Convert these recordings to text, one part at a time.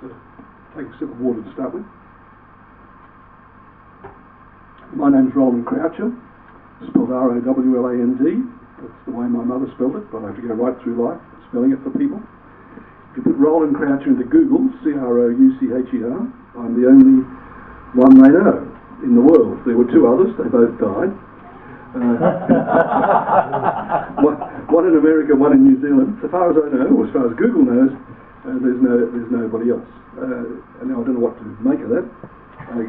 take a sip of water to start with. My name's Rowland Croucher, spelled R-O-W-L-A-N-D. That's the way my mother spelled it, but I have to go right through life spelling it for people. If you put Rowland Croucher into Google, C-R-O-U-C-H-E-R, I'm the only one they know in the world. There were two others, they both died. One in America, one in New Zealand. So far as I know, or as far as Google knows, there's nobody else. And now I don't know what to make of that,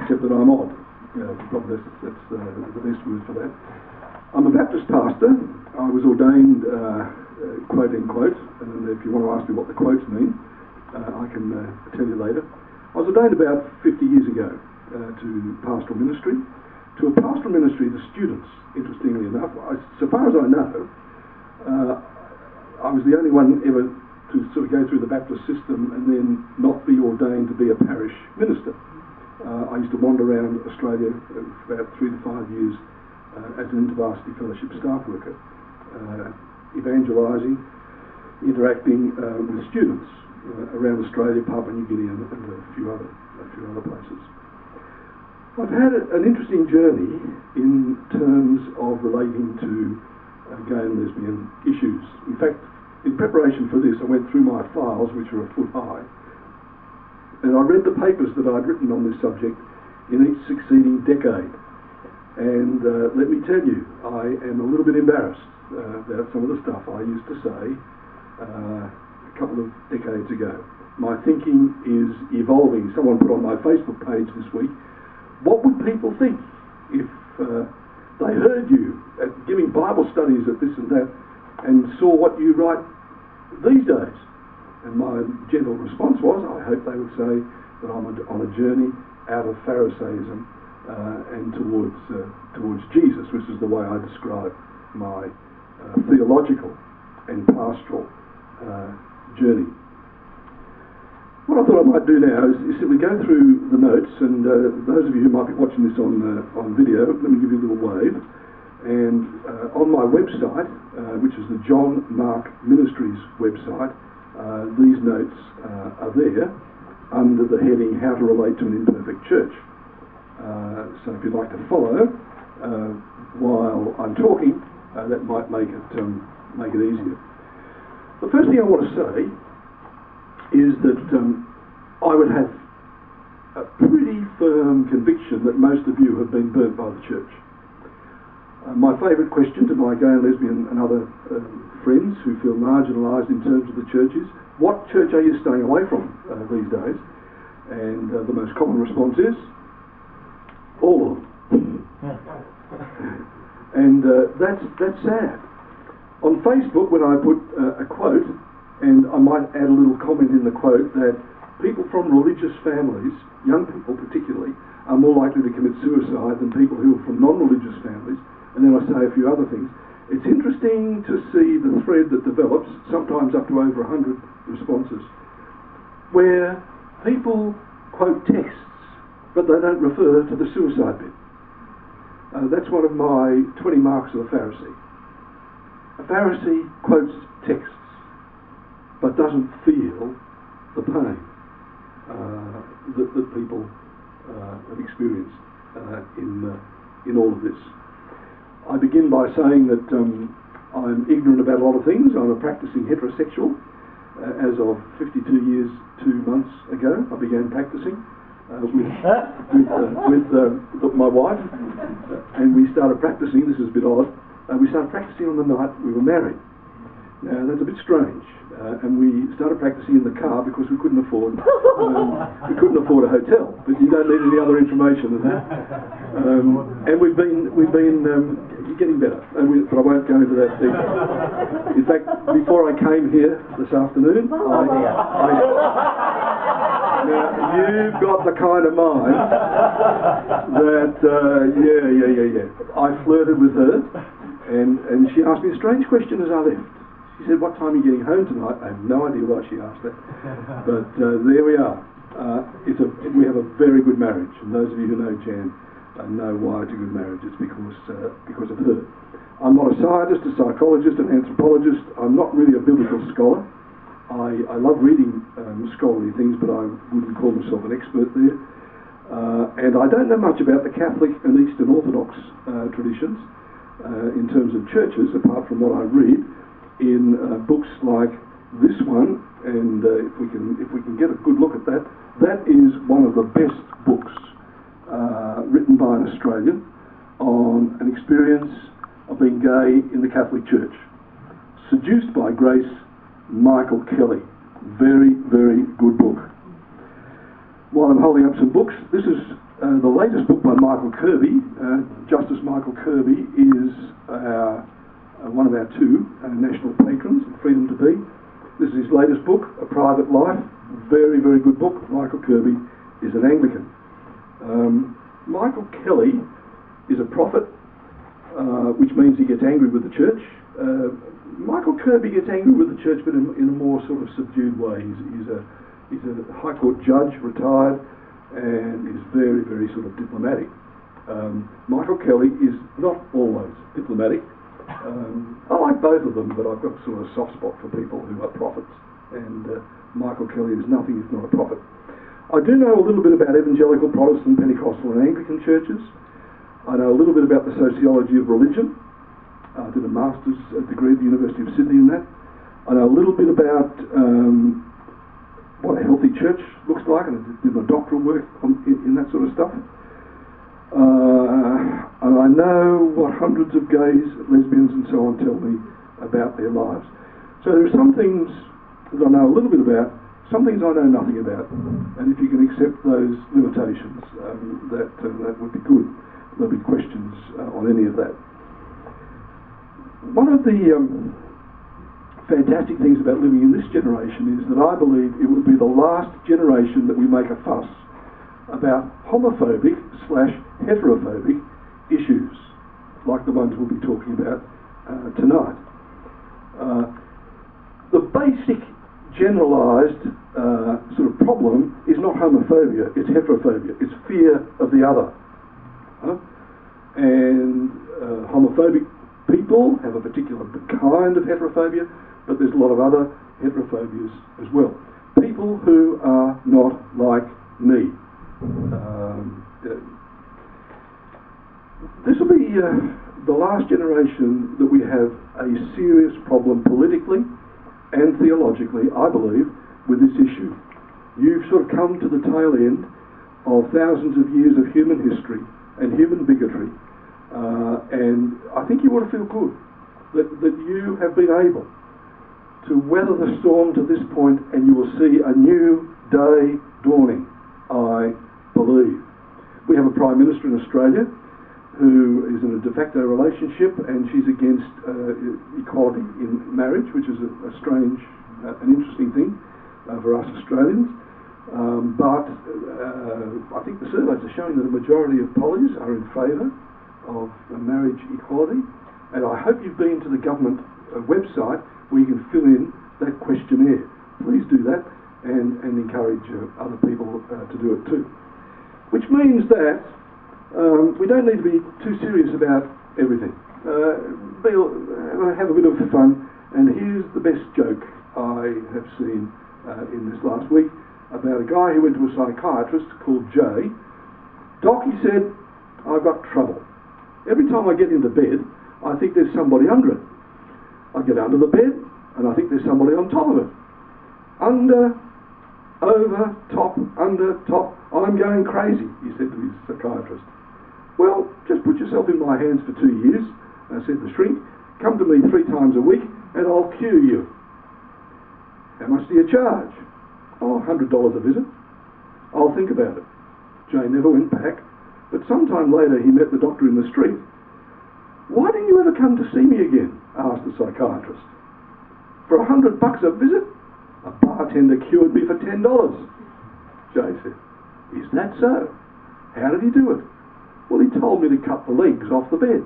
except that I'm odd. Probably that's the best word for that. I'm a Baptist pastor. I was ordained, quote unquote, and if you want to ask me what the quotes mean, I can tell you later. I was ordained about 50 years ago to pastoral ministry. To a pastoral ministry, the students, interestingly enough, so far as I know, I was the only one ever to sort of go through the Baptist system and then not be ordained to be a parish minister. I used to wander around Australia for about 3 to 5 years as an InterVarsity Fellowship staff worker, evangelising, interacting with students around Australia, Papua New Guinea and a few other places. I've had an interesting journey in terms of relating to gay and lesbian issues. In fact, in preparation for this, I went through my files, which are a foot high, and I read the papers that I'd written on this subject in each succeeding decade. And let me tell you, I am a little bit embarrassed about some of the stuff I used to say a couple of decades ago. My thinking is evolving. Someone put on my Facebook page this week, what would people think if they heard you giving Bible studies at this and that and saw what you write these days? And my gentle response was, I hope they would say that I'm on a journey out of Pharisaism and towards Jesus, which is the way I describe my theological and pastoral journey. What I thought I might do now is simply go through the notes, and those of you who might be watching this on video, let me give you a little wave. And on my website, which is the John Mark Ministries website, these notes are there under the heading How to Relate to an Imperfect Church. So if you'd like to follow while I'm talking, that might make it easier. The first thing I want to say is that I would have a pretty firm conviction that most of you have been burnt by the church. My favourite question to my gay and lesbian and other friends who feel marginalised in terms of the church is, what church are you staying away from these days? And the most common response is, all of them. And that's sad. On Facebook, when I put a quote, and I might add a little comment in the quote that people from religious families, young people particularly, are more likely to commit suicide than people who are from non-religious families, and then I say a few other things. It's interesting to see the thread that develops, sometimes up to over 100 responses, where people quote texts, but they don't refer to the suicide bit. That's one of my 20 marks of a Pharisee. A Pharisee quotes texts, but doesn't feel the pain that people have experienced in all of this. I begin by saying that I'm ignorant about a lot of things. I'm a practicing heterosexual. As of 52 years, 2 months ago, I began practicing with my wife, and we started practicing. This is a bit odd. We started practicing on the night we were married. Now that's a bit strange, and we started practicing in the car because we couldn't afford a hotel. But you don't need any other information than that. And we've been getting better, but I won't go into that detail. In fact, before I came here this afternoon, now you've got the kind of mind that I flirted with her, and she asked me a strange question as I left. She said, "What time are you getting home tonight?" I have no idea why she asked that, but there we are. We have a very good marriage, and those of you who know Jan know why it's a good marriage. It's because of her. I'm not a scientist, a psychologist, an anthropologist. I'm not really a biblical scholar. I love reading scholarly things, but I wouldn't call myself an expert there. And I don't know much about the Catholic and Eastern Orthodox traditions in terms of churches, apart from what I read in books like this one. And if we can get a good look at that, that is one of the best books written by an Australian on an experience of being gay in the Catholic Church. Seduced by Grace, Michael Kelly. Very, very good book. While I'm holding up some books, this is the latest book by Michael Kirby. Justice Michael Kirby is one of our two national patrons of Freedom to Be. This is his latest book, A Private Life. Very, very good book. Michael Kirby is an Anglican. Michael Kelly is a prophet, which means he gets angry with the church. Michael Kirby gets angry with the church, but in a more sort of subdued way. He's a High Court judge, retired, and is very, very sort of diplomatic. Michael Kelly is not always diplomatic. I like both of them, but I've got sort of a soft spot for people who are prophets, and Michael Kelly is nothing if not a prophet. I do know a little bit about evangelical, Protestant, Pentecostal and Anglican churches. I know a little bit about the sociology of religion. I did a master's degree at the University of Sydney in that. I know a little bit about what a healthy church looks like, and I did my doctoral work in that sort of stuff. And I know what hundreds of gays, lesbians and so on tell me about their lives. So there are some things that I know a little bit about, some things I know nothing about, and if you can accept those limitations, that would be good. There'll be questions on any of that. One of the fantastic things about living in this generation is that I believe it will be the last generation that we make a fuss about homophobic / heterophobic issues, like the ones we'll be talking about tonight. The basic generalised sort of problem is not homophobia, it's heterophobia. It's fear of the other. And homophobic people have a particular kind of heterophobia, but there's a lot of other heterophobias as well. People who are not like me. This will be the last generation that we have a serious problem politically and theologically, I believe, with this issue. You've sort of come to the tail end of thousands of years of human history and human bigotry, and I think you ought to feel good that you have been able to weather the storm to this point, and you will see a new day dawning, I believe. We have a Prime Minister in Australia who is in a de facto relationship, and she's against equality in marriage, which is a strange, an interesting thing for us Australians. But I think the surveys are showing that a majority of pollies are in favour of marriage equality, and I hope you've been to the government website where you can fill in that questionnaire. Please do that and encourage other people to do it too. Which means that we don't need to be too serious about everything. Have a bit of fun, and here's the best joke I have seen in this last week about a guy who went to a psychiatrist called Jay. Doc, he said, I've got trouble. Every time I get into bed, I think there's somebody under it. I get under the bed, and I think there's somebody on top of it. Under, over, top, under, top. I'm going crazy, he said to his psychiatrist. Well, just put yourself in my hands for 2 years, said the shrink. Come to me 3 times a week, and I'll cure you. How much do you charge? Oh, $100 a visit. I'll think about it. Jay never went back, but sometime later he met the doctor in the street. Why didn't you ever come to see me again? Asked the psychiatrist. For $100 a visit? A bartender cured me for $10. Jay said, is that so? How did he do it? Well, he told me to cut the legs off the bed.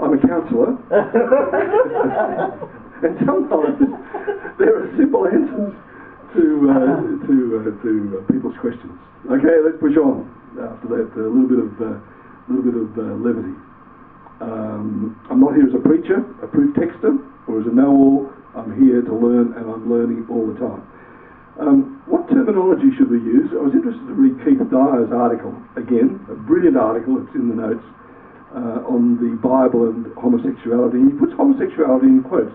I'm a counsellor, and sometimes there are simple answers to people's questions. Okay, let's push on. After that, a little bit of levity. not here as a preacher, a proof texter, or as a know-all. I'm here to learn, and I'm learning all the time. What terminology should we use? I was interested to read Keith Dyer's article, again, a brilliant article, it's in the notes, on the Bible and homosexuality. He puts homosexuality in quotes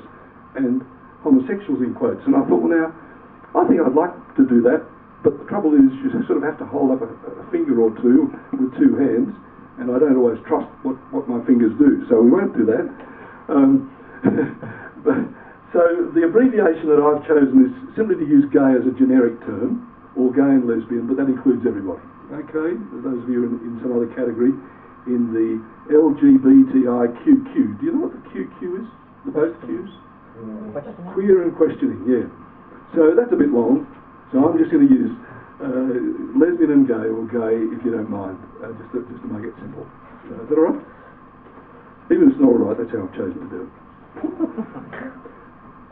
and homosexuals in quotes. And I thought, well, now, I think I'd like to do that, but the trouble is you sort of have to hold up a finger or two with two hands, and I don't always trust what my fingers do, so we won't do that. So the abbreviation that I've chosen is simply to use gay as a generic term, or gay and lesbian, but that includes everybody. Okay, those of you in some other category, in the LGBTIQQ. Do you know what the QQ is? The both Qs? Queer and questioning, yeah. So that's a bit long, so I'm just going to use lesbian and gay, or gay if you don't mind, just to make it simple. Is that alright? Even if it's not alright, that's how I've chosen to do it.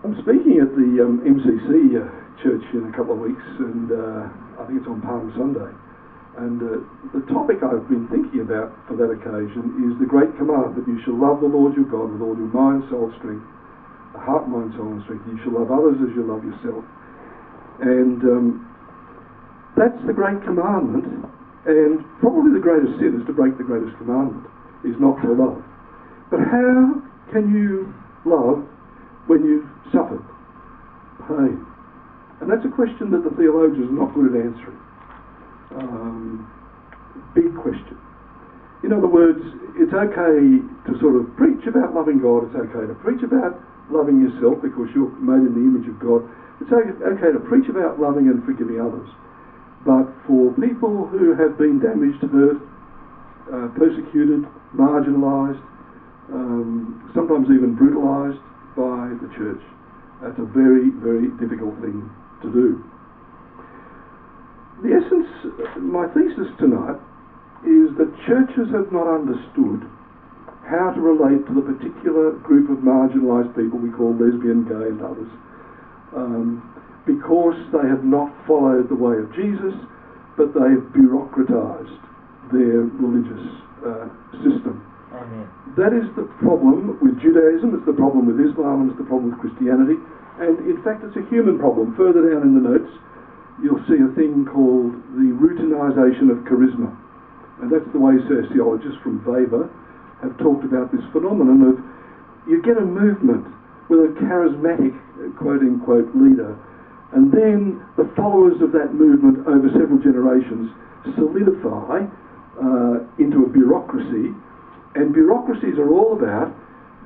I'm speaking at the MCC church in a couple of weeks, and I think it's on Palm Sunday. And the topic I've been thinking about for that occasion is the great command that you shall love the Lord your God with all your mind, soul, strength, heart, mind, soul, and strength. You shall love others as you love yourself. And that's the great commandment, and probably the greatest sin is to break the greatest commandment, is not to love. But how can you love when you've suffered pain? And that's a question that the theologians are not good at answering. Big question. In other words, it's okay to sort of preach about loving God, it's okay to preach about loving yourself because you're made in the image of God, it's okay to preach about loving and forgiving others. But for people who have been damaged, hurt, persecuted, marginalised, sometimes even brutalised by the church, that's a very, very difficult thing to do. The essence, my thesis tonight, is that churches have not understood how to relate to the particular group of marginalised people we call lesbian, gay and others, because they have not followed the way of Jesus, but they have bureaucratised their religious system. Amen. That is the problem with Judaism, it's the problem with Islam, and it's the problem with Christianity, and in fact it's a human problem. Further down in the notes you'll see a thing called the routinization of charisma, and that's the way sociologists from Weber have talked about this phenomenon of you get a movement with a charismatic quote-unquote leader, and then the followers of that movement over several generations solidify into a bureaucracy. And bureaucracies are all about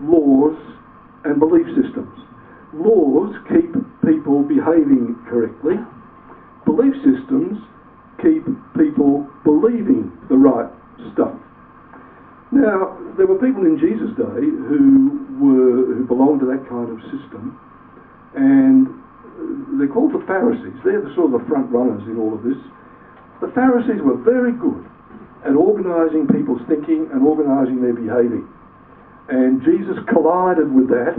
laws and belief systems. Laws keep people behaving correctly. Belief systems keep people believing the right stuff. Now, there were people in Jesus' day who belonged to that kind of system, and they're called the Pharisees. They're the sort of the front runners in all of this. The Pharisees were very good at organising people's thinking and organising their behaving. And Jesus collided with that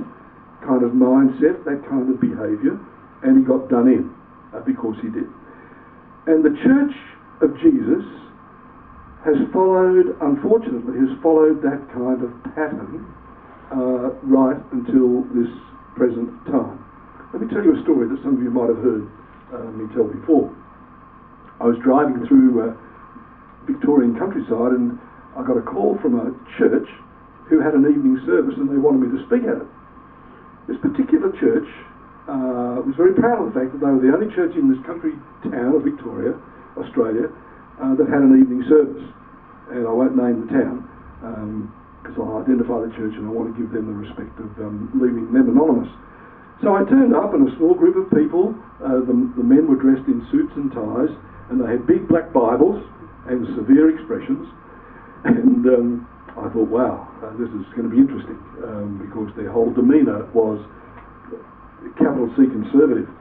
kind of mindset, that kind of behaviour, and he got done in because he did. And the church of Jesus unfortunately has followed that kind of pattern right until this present time. Let me tell you a story that some of you might have heard me tell before. I was driving through Victorian countryside, and I got a call from a church who had an evening service, and they wanted me to speak at it. This particular church was very proud of the fact that they were the only church in this country town of Victoria, Australia, that had an evening service. And I won't name the town because I'll identify the church and I want to give them the respect of leaving them anonymous. So I turned up, and a small group of people, the men were dressed in suits and ties, and they had big black Bibles and severe expressions, and I thought, wow, this is going to be interesting, because their whole demeanour was capital C conservative.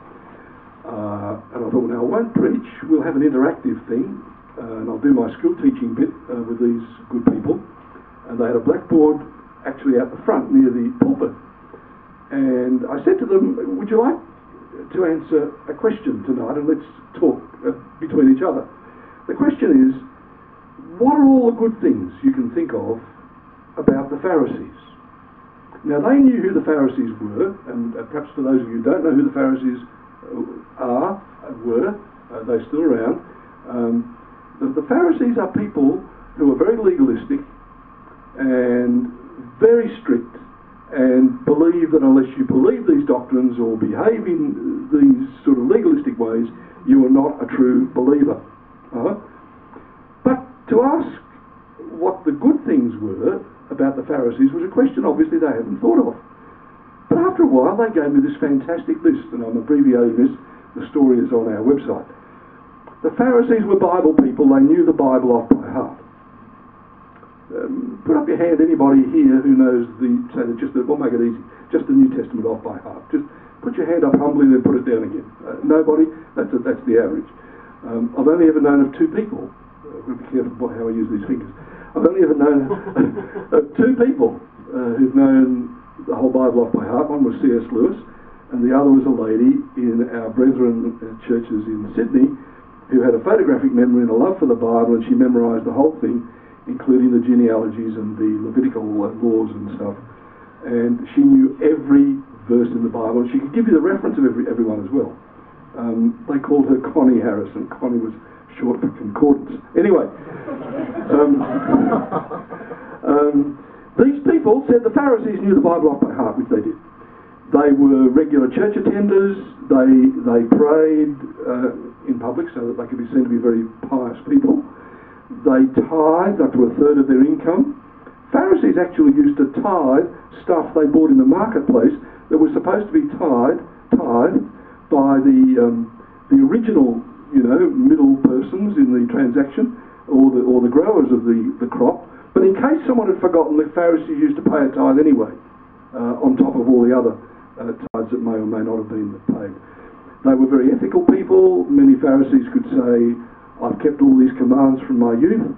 And I thought, well, now I won't preach, we'll have an interactive thing, and I'll do my school teaching bit with these good people. And they had a blackboard actually out the front near the pulpit. And I said to them, would you like to answer a question tonight, and let's talk between each other. The question is, what are all the good things you can think of about the Pharisees? Now, they knew who the Pharisees were, and perhaps for those of you who don't know who the Pharisees were, they're still around. The Pharisees are people who are very legalistic and very strict, and believe that unless you believe these doctrines or behave in these sort of legalistic ways, you are not a true believer. But to ask what the good things were about the Pharisees was a question obviously they hadn't thought of. But after a while they gave me this fantastic list, and I'm abbreviating this, the story is on our website. The Pharisees were Bible people, they knew the Bible off by heart. Put up your hand, anybody here who knows we'll make it easy, just the New Testament off by heart. Just put your hand up humbly and then put it down again. Nobody? That's the average. I've only ever known of two people. I've got to be careful how I use these fingers. I've only ever known of two people who've known the whole Bible off by heart. One was C.S. Lewis, and the other was a lady in our Brethren churches in Sydney who had a photographic memory and a love for the Bible, and she memorised the whole thing, including the genealogies and the Levitical laws and stuff. And she knew every verse in the Bible, and she could give you the reference of everyone as well. They called her Connie Harrison. Connie was short for concordance. Anyway, these people said the Pharisees knew the Bible off by heart, which they did. They were regular church attenders. They prayed in public so that they could be seen to be very pious people. They tithed up to a third of their income. Pharisees actually used to tithe stuff they bought in the marketplace that was supposed to be tithed by the original, middle persons in the transaction, or the growers of the crop. But in case someone had forgotten, the Pharisees used to pay a tithe anyway, on top of all the other tithes that may or may not have been paid. They were very ethical people. Many Pharisees could say, I've kept all these commands from my youth.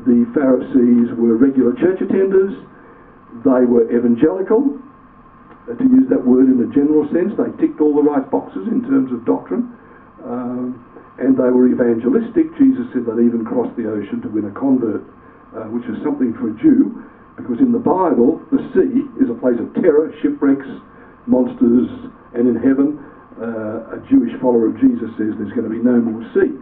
The Pharisees were regular church attenders. They were evangelical, to use that word in a general sense. They ticked all the right boxes in terms of doctrine. And they were evangelistic. Jesus said they'd even cross the ocean to win a convert, which is something for a Jew, because in the Bible, the sea is a place of terror, shipwrecks, monsters, and in heaven, a Jewish follower of Jesus says there's going to be no more sea.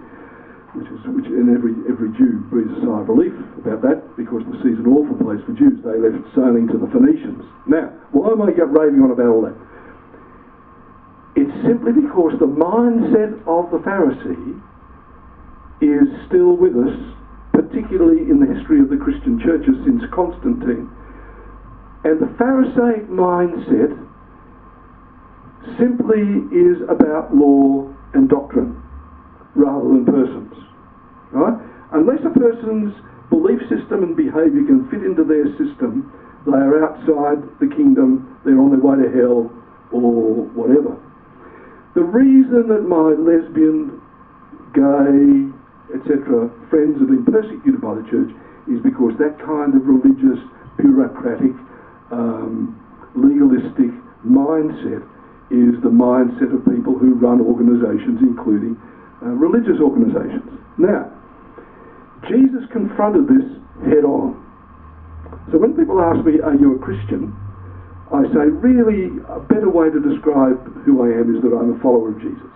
And every Jew breathes a sigh of relief about that, because the sea's an awful place for Jews. They left sailing to the Phoenicians. Now, why am I raving on about all that? It's simply because the mindset of the Pharisee is still with us, particularly in the history of the Christian churches since Constantine. And the Pharisaic mindset simply is about law and doctrine rather than persons. Right? Unless a person's belief system and behaviour can fit into their system, they are outside the kingdom, they're on their way to hell, or whatever. The reason that my lesbian, gay, etc. friends have been persecuted by the church is because that kind of religious, bureaucratic, legalistic mindset is the mindset of people who run organisations, including religious organisations. Now, Jesus confronted this head on. So when people ask me, are you a Christian? I say, really, a better way to describe who I am is that I'm a follower of Jesus.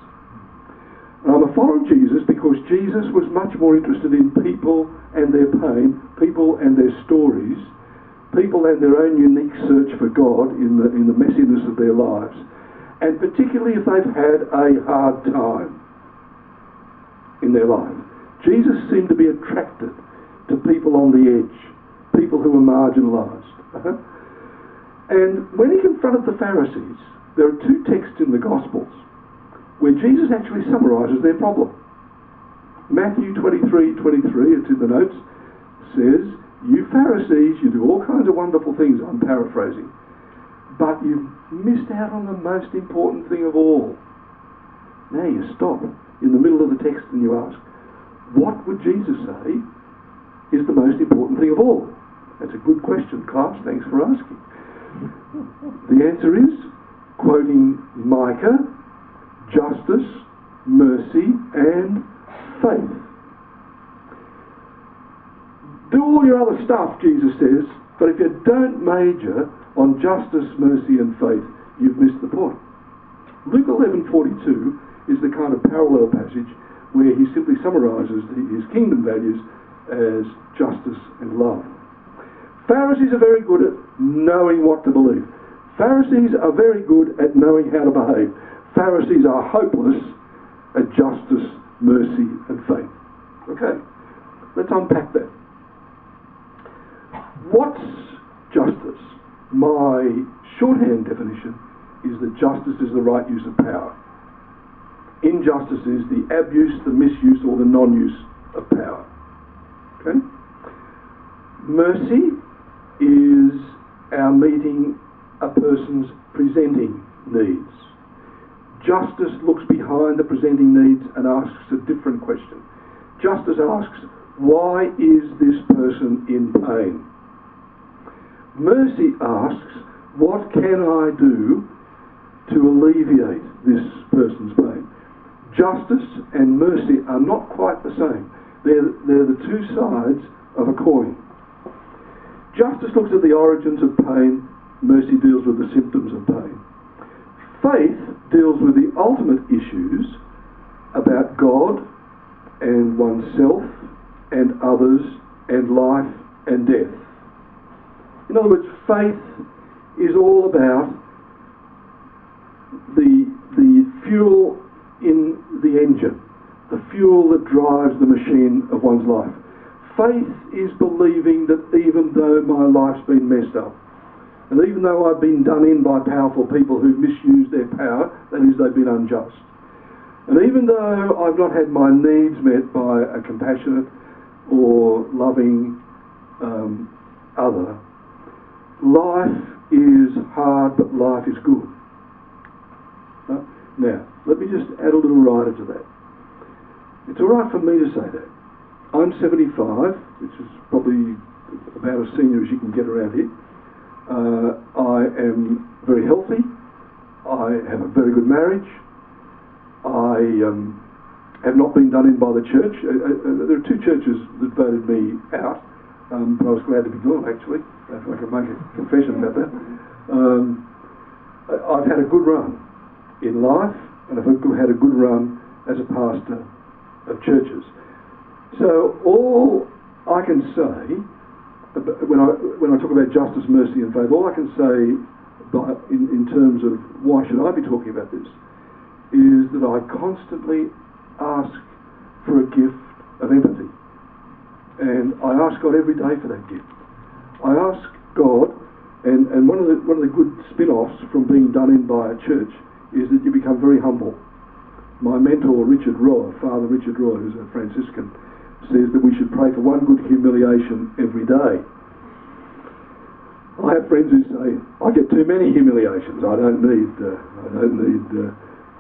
And I'm a follower of Jesus because Jesus was much more interested in people and their pain, people and their stories, people and their own unique search for God in the messiness of their lives, and particularly if they've had a hard time in their life. Jesus seemed to be attracted to people on the edge, people who were marginalised. And when he confronted the Pharisees, there are two texts in the Gospels where Jesus actually summarises their problem. Matthew 23:23, it's in the notes, says, you Pharisees, you do all kinds of wonderful things, I'm paraphrasing, but you've missed out on the most important thing of all. Now you stop in the middle of the text and you ask, what would Jesus say is the most important thing of all? That's a good question, class. Thanks for asking. The answer is, quoting Micah, justice, mercy, and faith. Do all your other stuff, Jesus says, But if you don't major on justice, mercy and faith, you've missed the point. Luke 11:42 is the kind of parallel passage where he simply summarises his kingdom values as justice and love. Pharisees are very good at knowing what to believe. Pharisees are very good at knowing how to behave. Pharisees are hopeless at justice, mercy and faith. Okay, let's unpack that. What's justice? My shorthand definition is that justice is the right use of power. Injustice is the abuse, the misuse or the non-use of power. Okay? Mercy is our meeting a person's presenting needs. Justice looks behind the presenting needs and asks a different question. Justice asks, why is this person in pain? Mercy asks, what can I do to alleviate this person's pain? Justice and mercy are not quite the same. They're the two sides of a coin. Justice looks at the origins of pain. Mercy deals with the symptoms of pain. Faith deals with the ultimate issues about God and oneself and others and life and death. In other words, faith is all about the fuel in the engine, the fuel that drives the machine of one's life. Faith is believing that even though my life's been messed up, and even though I've been done in by powerful people who misuse their power, that is, they've been unjust, and even though I've not had my needs met by a compassionate or loving other, life is hard, but life is good. Now, let me just add a little rider to that. It's all right for me to say that. I'm 75, which is probably about as senior as you can get around here. I am very healthy. I have a very good marriage. I have not been done in by the church. There are two churches that voted me out, but I was glad to be gone, actually, if I can make a confession about that. I've had a good run in life, and I've had a good run as a pastor of churches. So all I can say, when I talk about justice, mercy and faith, all I can say in terms of why should I be talking about this, is that I constantly ask for a gift of empathy. And I ask God every day for that gift. I ask God, and one of the good spin-offs from being done in by a church is that you become very humble. My mentor, Father Richard Roy, who's a Franciscan, says that we should pray for one good humiliation every day. I have friends who say, I get too many humiliations, I don't need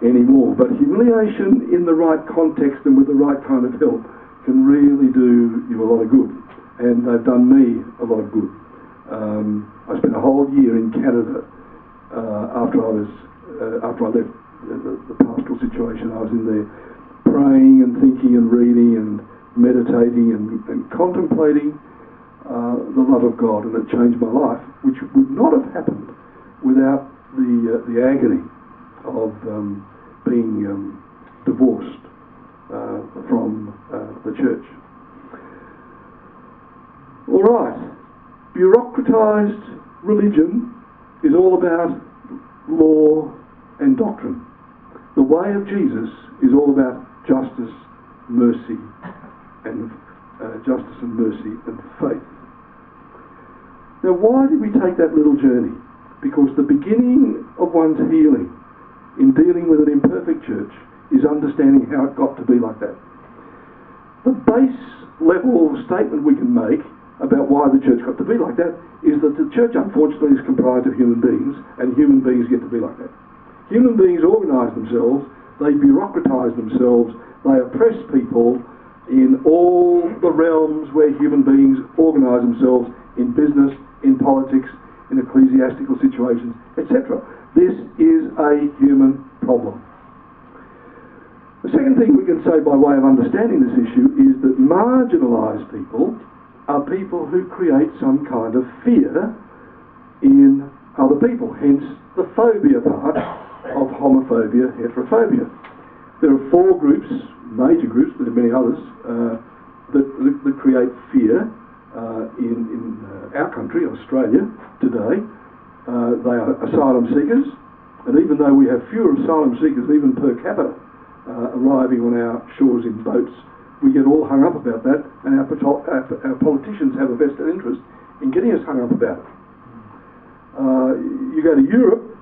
any more. But humiliation in the right context and with the right kind of help can really do you a lot of good. And they've done me a lot of good. I spent a whole year in Canada after I left the pastoral situation. I was in there praying and thinking and reading and meditating and contemplating the love of God, and it changed my life, which would not have happened without the agony of being divorced from the church. All right, bureaucratised religion is all about law and doctrine. The way of Jesus is all about justice, mercy, and mercy and faith. Now, why did we take that little journey? Because the beginning of one's healing in dealing with an imperfect church is understanding how it got to be like that. The base level statement we can make about why the church got to be like that is that the church, unfortunately, is comprised of human beings, and human beings get to be like that. Human beings organise themselves, they bureaucratise themselves, they oppress people in all the realms where human beings organise themselves, in business, in politics, in ecclesiastical situations, etc. This is a human problem. The second thing we can say by way of understanding this issue is that marginalised people are people who create some kind of fear in other people, hence the phobia part of homophobia, heterophobia. There are four groups, major groups, there are many others, that create fear in our country, Australia, today. They are asylum seekers, and even though we have fewer asylum seekers even per capita arriving on our shores in boats, we get all hung up about that, and our politicians have a vested interest in getting us hung up about it. You go to Europe,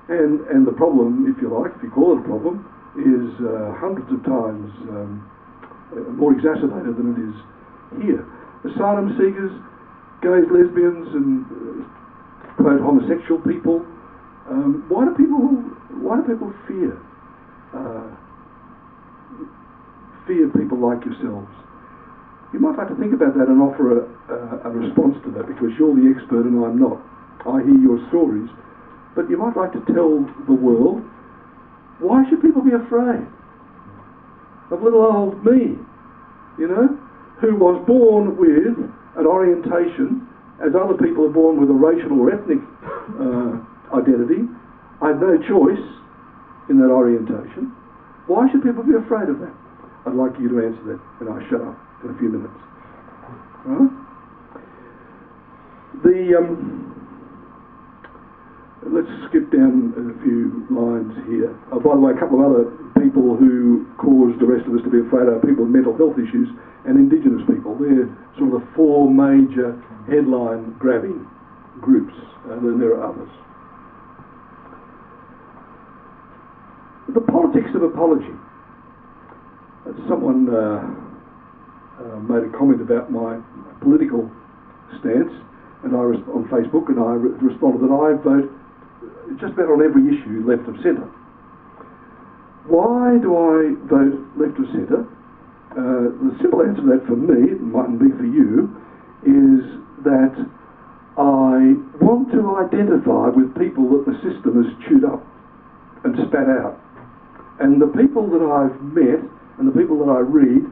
and the problem, if you like, if you call it a problem, is hundreds of times more exacerbated than it is here. Asylum seekers, gays, lesbians, and quote homosexual people. Why do people fear people like yourselves? You might like to think about that and offer a response to that, because you're the expert and I'm not. I hear your stories, but you might like to tell the world, why should people be afraid of little old me, you know, who was born with an orientation as other people are born with a racial or ethnic identity. I had no choice in that orientation. Why should people be afraid of that? I'd like you to answer that, and I shut up in a few minutes. Right? Let's skip down a few lines here. By the way, a couple of other people who cause the rest of us to be afraid are people with mental health issues and Indigenous people. They're sort of the four major headline-grabbing groups, and then there are others. The politics of apology. Someone made a comment about my political stance, and on Facebook, and I responded that I vote just about on every issue left of centre. Why do I vote left of centre? The simple answer to that for me, it mightn't be for you, is that I want to identify with people that the system has chewed up and spat out. And the people that I've met, and the people that I read,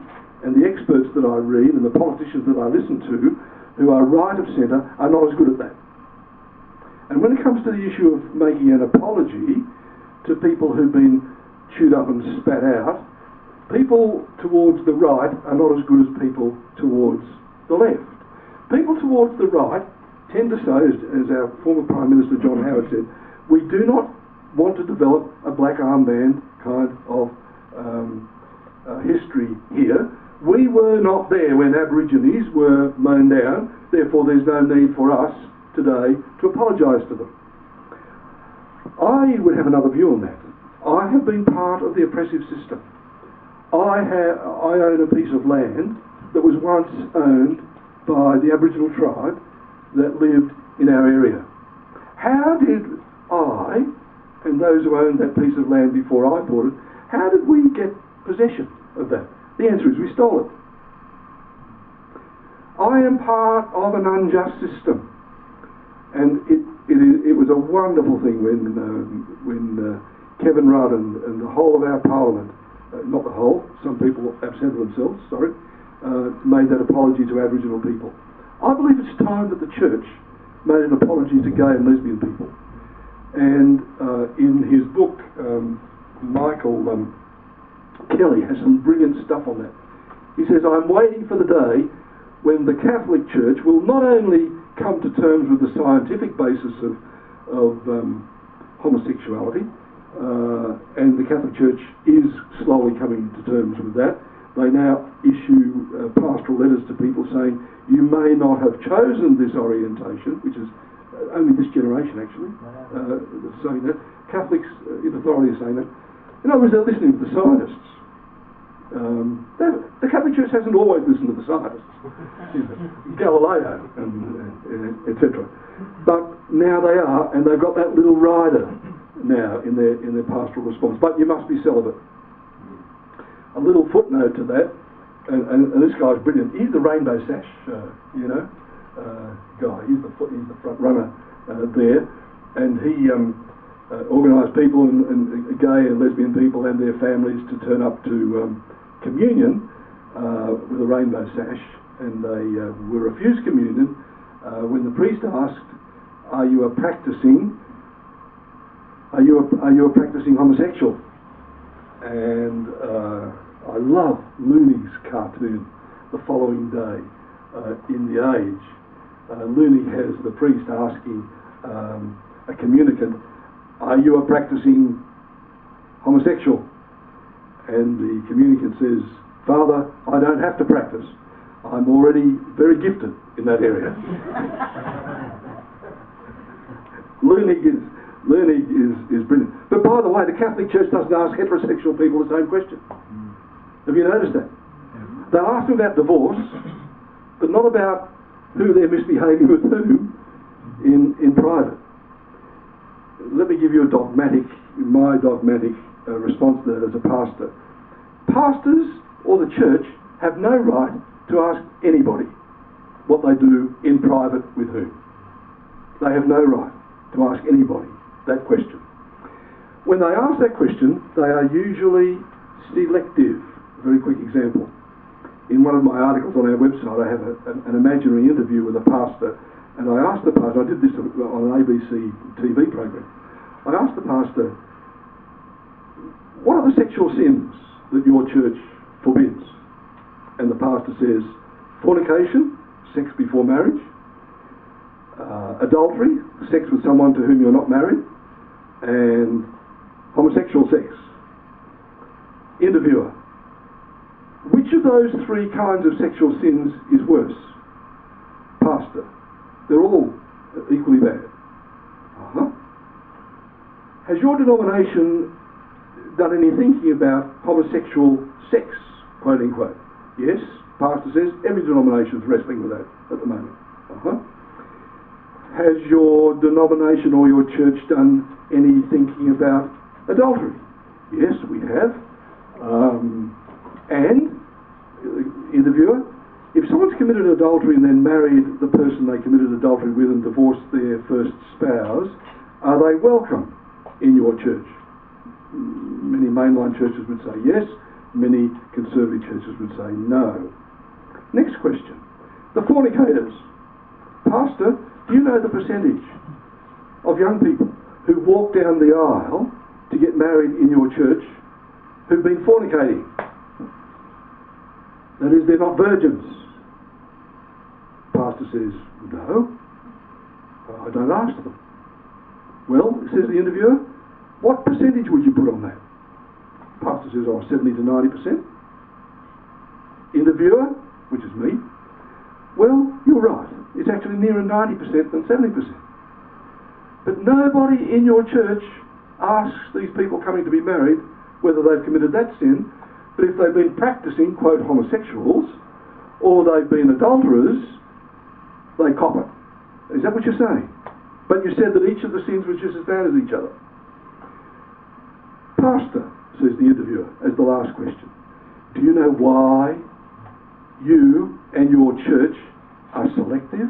and the experts that I read, and the politicians that I listen to, who are right of centre, are not as good at that. And when it comes to the issue of making an apology to people who've been chewed up and spat out, people towards the right are not as good as people towards the left. People towards the right tend to say, as our former Prime Minister John Howard said, we do not want to develop a black armband kind of history here. We were not there when Aborigines were mown down, therefore there's no need for us today to apologise to them. I would have another view on that. I have been part of the oppressive system. I own a piece of land that was once owned by the Aboriginal tribe that lived in our area. How did I, and those who owned that piece of land before I bought it, how did we get possession of that? The answer is we stole it. I am part of an unjust system, and it was a wonderful thing when Kevin Rudd and the whole of our Parliament, not the whole, some people absented themselves, sorry, made that apology to Aboriginal people. I believe it's time that the church made an apology to gay and lesbian people. And in his book, Michael Kelly has some brilliant stuff on that. He says, I'm waiting for the day when the Catholic Church will not only come to terms with the scientific basis of homosexuality, and the Catholic Church is slowly coming to terms with that. They now issue pastoral letters to people saying, you may not have chosen this orientation, which is only this generation actually, saying that. Catholics in authority are saying that. In other words, they're listening to the scientists. The Catholic Church hasn't always listened to the scientists, Galileo, and etc. But now they are, and they've got that little rider now in their pastoral response. But you must be celibate. A little footnote to that, and this guy's brilliant. He's the Rainbow Sash, guy. He's the front runner there, and he organised people and gay and lesbian people and their families to turn up to communion with a rainbow sash, and they were refused communion when the priest asked, "Are you a practicing homosexual?" And I love Looney's cartoon, The Following Day, in The Age. Looney has the priest asking a communicant, "Are you a practicing homosexual?" And the communicant says, "Father, I don't have to practice. I'm already very gifted in that area." Looney is brilliant. But by the way, the Catholic Church doesn't ask heterosexual people the same question. Have you noticed that? They'll ask them about divorce, but not about who they're misbehaving with whom in private. Let me give you my dogmatic response to that as a pastor. Pastors or the church have no right to ask anybody what they do in private with whom. They have no right to ask anybody that question. When they ask that question, they are usually selective. A very quick example. In one of my articles on our website, I have an imaginary interview with a pastor, and I asked the pastor, I did this on an ABC TV program, I asked the pastor, "What are the sexual sins that your church forbids?" And the pastor says, "Fornication, sex before marriage, adultery, sex with someone to whom you're not married, and homosexual sex." Interviewer: "Which of those three kinds of sexual sins is worse?" Pastor: "They're all equally bad." "Has your denomination done any thinking about homosexual sex, quote unquote?" "Yes." Pastor says, "Every denomination is wrestling with that at the moment." "Has your denomination or your church done any thinking about adultery?" "Yes, we have." And interviewer: "If someone's committed adultery and then married the person they committed adultery with and divorced their first spouse, are they welcome in your church?" Many mainline churches would say yes. Many conservative churches would say no. Next question. The fornicators: "Pastor, do you know the percentage of young people who walk down the aisle to get married in your church who've been fornicating? That is, they're not virgins." Pastor says, "No, I don't ask them." "Well," says the interviewer, "what percentage would you put on that?" Pastor says, 70 to 90%. Interviewer, which is me: "Well, you're right. It's actually nearer 90% than 70%. But nobody in your church asks these people coming to be married whether they've committed that sin, but if they've been practicing, quote, homosexuals, or they've been adulterers, they cop it." Is that what you're saying? But you said that each of the sins was just as bad as each other. "Pastor," says the interviewer, as the last question, "do you know why you and your church are selective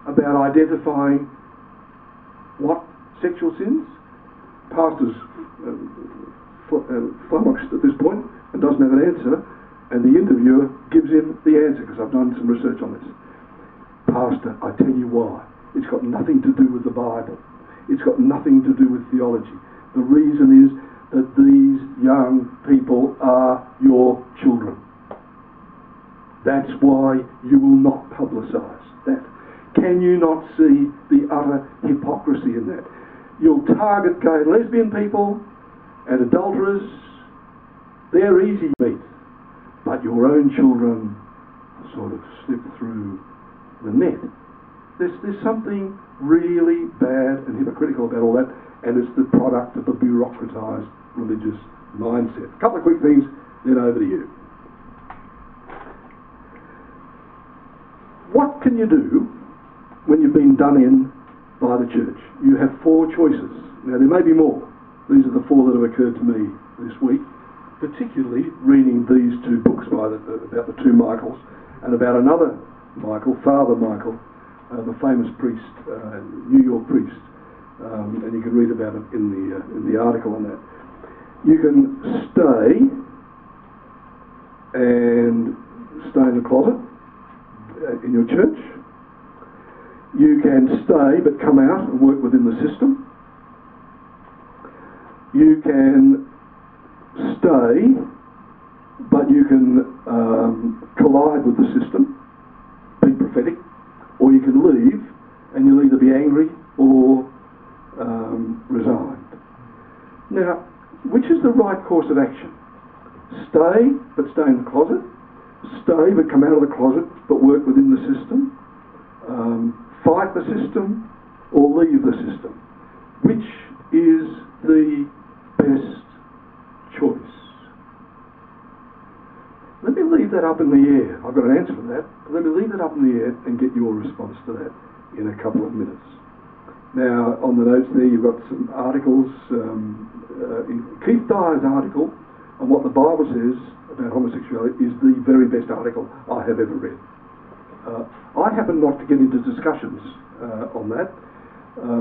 about identifying what sexual sins?" Pastor's flummoxed at this point and doesn't have an answer, and the interviewer gives him the answer, because I've done some research on this. "Pastor, I tell you why. It's got nothing to do with the Bible. It's got nothing to do with theology. The reason is that these young people are your children. That's why you will not publicise that. Can you not see the utter hypocrisy in that? You'll target gay and lesbian people and adulterers. They're easy meat. But your own children sort of slip through the net." There's something really bad and hypocritical about all that, and it's the product of the bureaucratised religious mindset. A couple of quick things, then over to you. What can you do when you've been done in by the church? You have 4 choices. Now, there may be more. These are the 4 that have occurred to me this week, particularly reading these 2 books about the 2 Michaels, and about another Michael, Father Michael, the famous priest, New York priest, and you can read about it in the article on that. You can stay stay in the closet in your church. You can stay but come out and work within the system. You can stay but you can collide with the system, be prophetic, or you can leave and you'll either be angry or resigned. Now, which is the right course of action? Stay but stay in the closet, stay but come out of the closet but work within the system, fight the system or leave the system. Which is the best choice? Let me leave that up in the air. I've got an answer for that, but let me leave that up in the air and get your response to that in a couple of minutes. Now, on the notes there, you've got some articles. Keith Dyer's article on what the Bible says about homosexuality is the very best article I have ever read. I happen not to get into discussions on that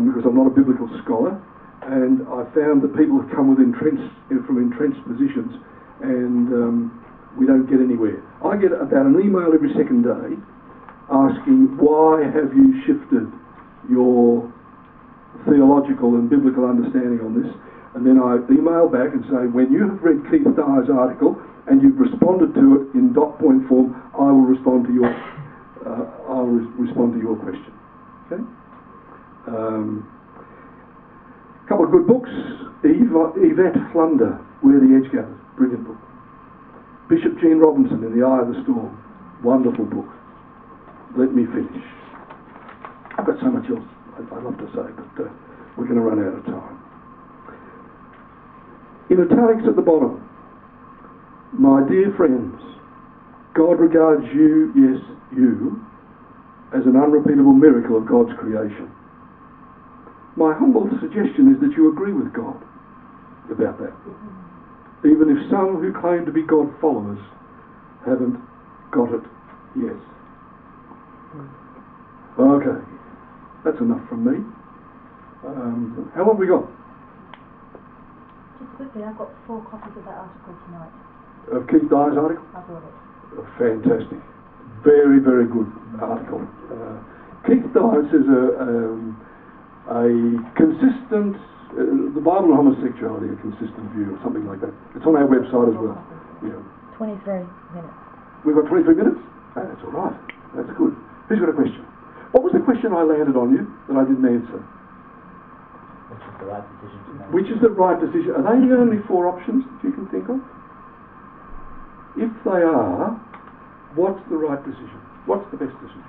because I'm not a biblical scholar, and I found that people have come from entrenched positions, and we don't get anywhere. I get about an email every second day asking, why have you shifted your theological and biblical understanding on this? And then I email back and say, when you have read Keith Dyer's article and you've responded to it in dot point form, I will respond to your question. Okay. A couple of good books. Yvette Flunder, Where the Edge Gathers, brilliant book. Bishop Gene Robinson, In the Eye of the Storm, wonderful book. Let me finish. I've got so much else I'd love to say, but we're going to run out of time. In italics at the bottom, my dear friends, God regards you, yes, you, as an unrepeatable miracle of God's creation. My humble suggestion is that you agree with God about that, even if some who claim to be God followers haven't got it yet. Okay, that's enough from me. How long have we got? Just quickly, I've got 4 copies of that article tonight. Of Keith Dyer's article? I brought it. Fantastic. Very, very good article. Keith Dyer says a consistent, the Bible and homosexuality, a consistent view, or something like that. It's on our website as well. Yeah. 23 minutes. We've got 23 minutes? Oh, that's all right. That's good. Who's got a question? What was the question I landed on you that I didn't answer? Which is the right decision to make? Which is the right decision? Are they the only 4 options that you can think of? If they are, what's the right decision? What's the best decision?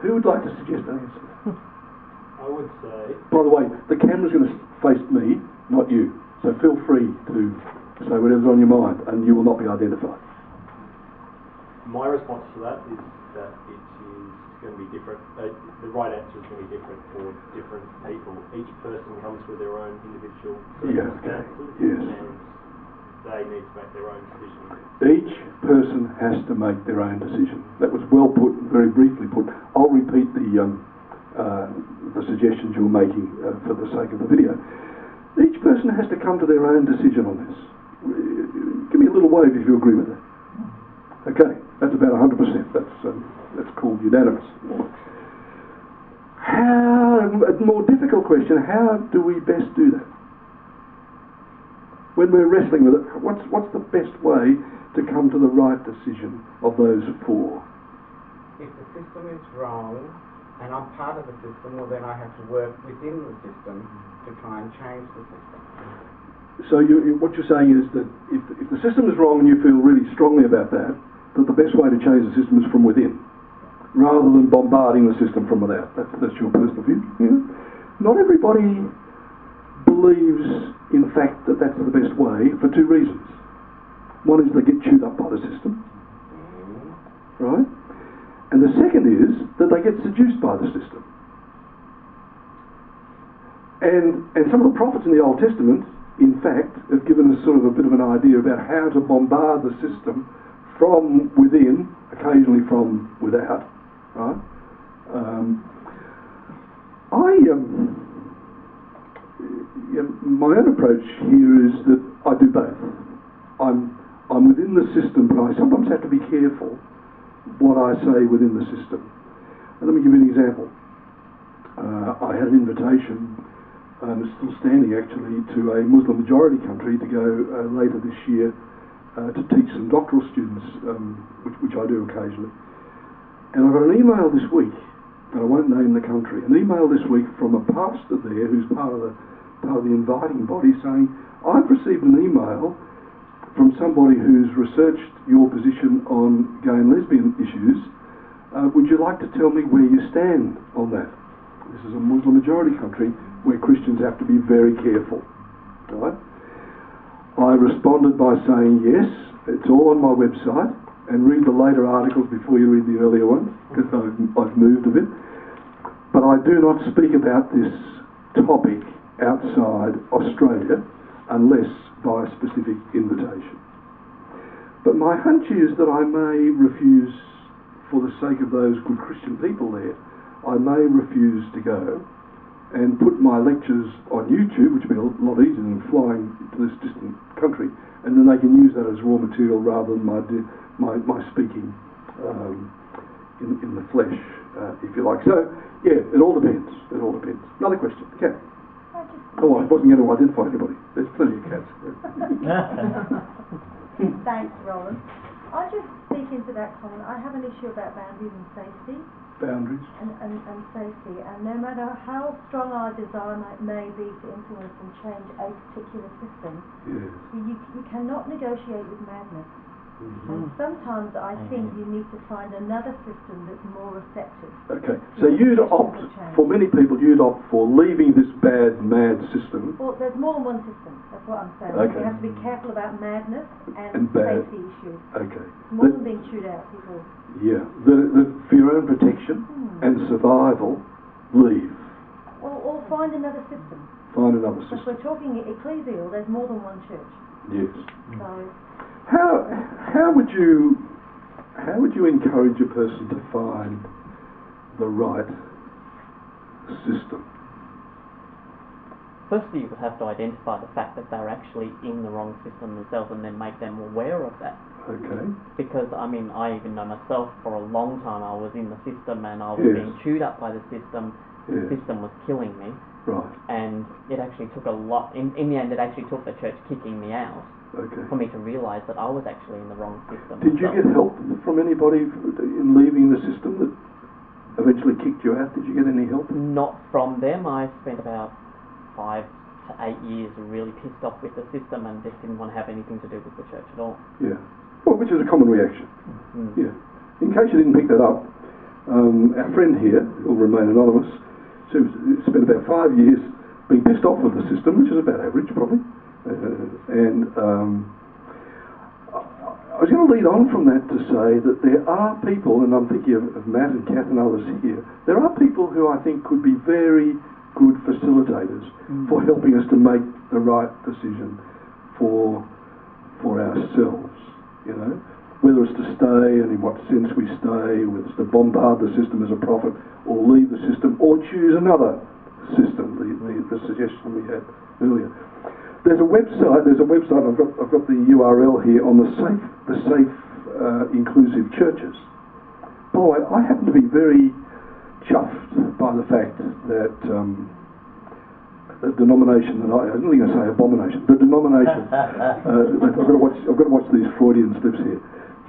Who would like to suggest an answer? I would say... By the way, the camera's going to face me, not you. So feel free to say whatever's on your mind, and you will not be identified. My response to that is that it is going to be different. The right answer is going to be different for different people. Each person comes with their own individual circumstances, and they need to make their own decision. Each person has to make their own decision. That was well put, very briefly put. I'll repeat the suggestions you're making for the sake of the video. Each person has to come to their own decision on this. Give me a little wave if you agree with that. Okay, that's about 100%. That's called unanimous. A more difficult question, how do we best do that? When we're wrestling with it, what's the best way to come to the right decision of those 4? If the system is wrong and I'm part of the system, well then I have to work within the system to try and change the system. So what you're saying is that if the system is wrong and you feel really strongly about that the best way to change the system is from within, rather than bombarding the system from without. That's your personal view. Yeah? Not everybody believes, in fact, that that's the best way for 2 reasons. One is they get chewed up by the system, right? And the second is that they get seduced by the system. And some of the prophets in the Old Testament, in fact, have given us sort of a bit of an idea about how to bombard the system from within, occasionally from without, right? My own approach here is that I do both. I'm I'm within the system, but I sometimes have to be careful what I say within the system. And let me give you an example. I had an invitation, and it's still standing actually, to a Muslim majority country to go later this year to teach some doctoral students, which I do occasionally. And I got an email this week, and I won't name the country, an email this week from a pastor there who's part of the inviting body saying, I've received an email from somebody who's researched your position on gay and lesbian issues. Would you like to tell me where you stand on that? This is a Muslim majority country where Christians have to be very careful. Right? I responded by saying yes, it's all on my website, and read the later articles before you read the earlier ones, because I've moved a bit. But I do not speak about this topic outside Australia unless by a specific invitation. But my hunch is that I may refuse, for the sake of those good Christian people there, I may refuse to go and put my lectures on YouTube, which would be a lot easier than flying to this distant country, and then they can use that as raw material rather than my speaking in the flesh, if you like. So, yeah, it all depends. It all depends. Another question. Cat. Oh, I wasn't going to identify anybody. There's plenty of cats. Thanks, Rowland. I'll just speak into that comment. I have an issue about boundaries and safety. Boundaries. And safety. And no matter how strong our desire may be to influence and change a particular system, yes, you cannot negotiate with madness. And sometimes I think you need to find another system that's more receptive. Okay, so you'd opt, for many people, you'd opt for leaving this bad, mad system. Well, there's more than one system, that's what I'm saying. Okay. We have to be careful about madness And bad. safety issues. Okay. More than being chewed out, people. Yeah, for your own protection and survival, leave. Or find another system. Find another Because system. we're talking ecclesial, there's more than one church. Yes. So, How would you encourage a person to find the right system? Firstly, you would have to identify the fact that they're actually in the wrong system themselves and then make them aware of that. Okay. Because, I mean, I even know myself, for a long time I was in the system and I was Yes. being chewed up by the system. Yes. The system was killing me. Right. And it actually took a lot, in the end it actually took the church kicking me out Okay. for me to realise that I was actually in the wrong system. Did you get help from anybody in leaving the system that eventually kicked you out? Did you get any help? Not from them. I spent about 5 to 8 years really pissed off with the system and just didn't want to have anything to do with the church at all. Yeah. Well, which is a common reaction. Yeah. In case you didn't pick that up, our friend here, who'll remain anonymous, spent about 5 years being pissed off with the system, which is about average probably. And I was going to lead on from that to say that there are people, and I'm thinking of Matt and Kath and others here, there are people who I think could be very good facilitators for helping us to make the right decision for ourselves, you know, whether it's to stay and in what sense we stay, whether it's to bombard the system as a prophet or leave the system or choose another system, the suggestion we had earlier. There's a website. I've got the URL here on the safe inclusive churches. By the way, I happen to be very chuffed by the fact that the denomination that I'm not going to say abomination. The denomination. I've got to watch these Freudian slips here.